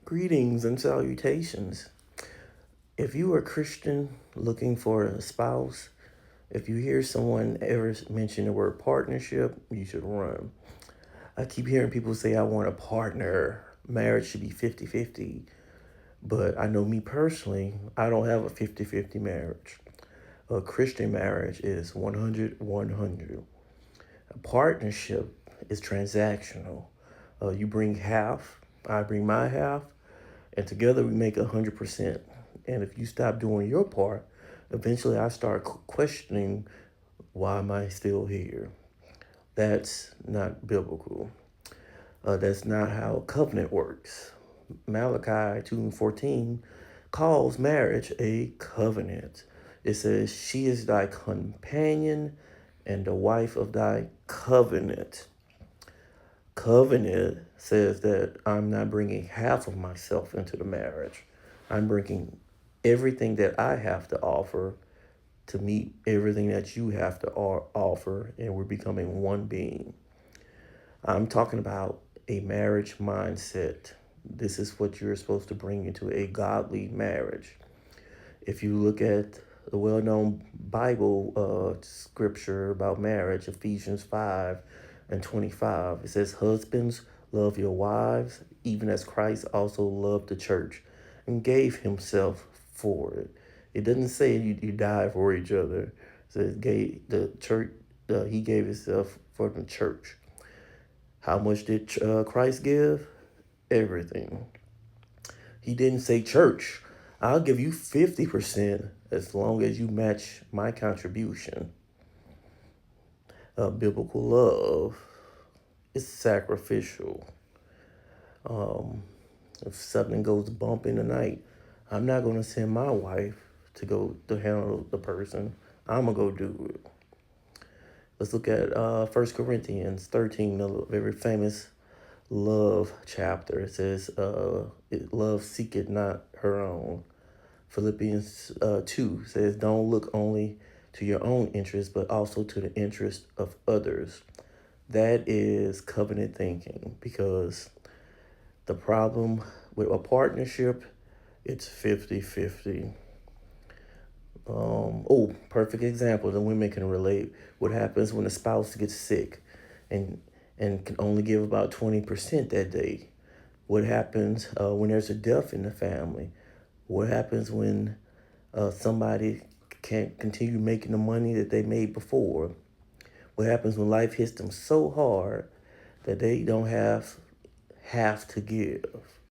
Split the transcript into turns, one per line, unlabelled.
Greetings and salutations. If you are a Christian looking for a spouse, if you hear someone ever mention the word partnership, you should run. I keep hearing people say, I want a partner. Marriage should be 50-50. But I know me personally, I don't have a 50-50 marriage. A Christian marriage is 100-100. A partnership is transactional. You bring half, I bring my half, and together we make 100%. And if you stop doing your part, eventually I start questioning, why am I still here? That's not biblical. That's not how a covenant works. Malachi 2:14 calls marriage a covenant. It says, she is thy companion and the wife of thy covenant. Covenant says that I'm not bringing half of myself into the marriage. I'm bringing everything that I have to offer to meet everything that you have to offer, and we're becoming one being. I'm talking about a marriage mindset. This is what you're supposed to bring into a godly marriage. If you look at the well-known Bible scripture about marriage, Ephesians 5:25, it says, husbands, love your wives, even as Christ also loved the church and gave himself for it. It doesn't say you die for each other. It says he gave himself for the church. How much did Christ give? Everything. He didn't say, church, I'll give you 50% as long as you match my contribution. Biblical love is sacrificial. If something goes bump in the night, I'm not going to send my wife to go to handle the person. I'm going to go do it. Let's look at 1 Corinthians 13, the very famous love chapter. It says, love seeketh not her own. Philippians 2 says, don't look only to your own interest, but also to the interest of others. That is covenant thinking, because the problem with a partnership, it's 50-50. Perfect example, the women can relate. What happens when a spouse gets sick and can only give about 20% that day? What happens when there's a death in the family? What happens when somebody can't continue making the money that they made before? What happens when life hits them so hard that they don't have to give?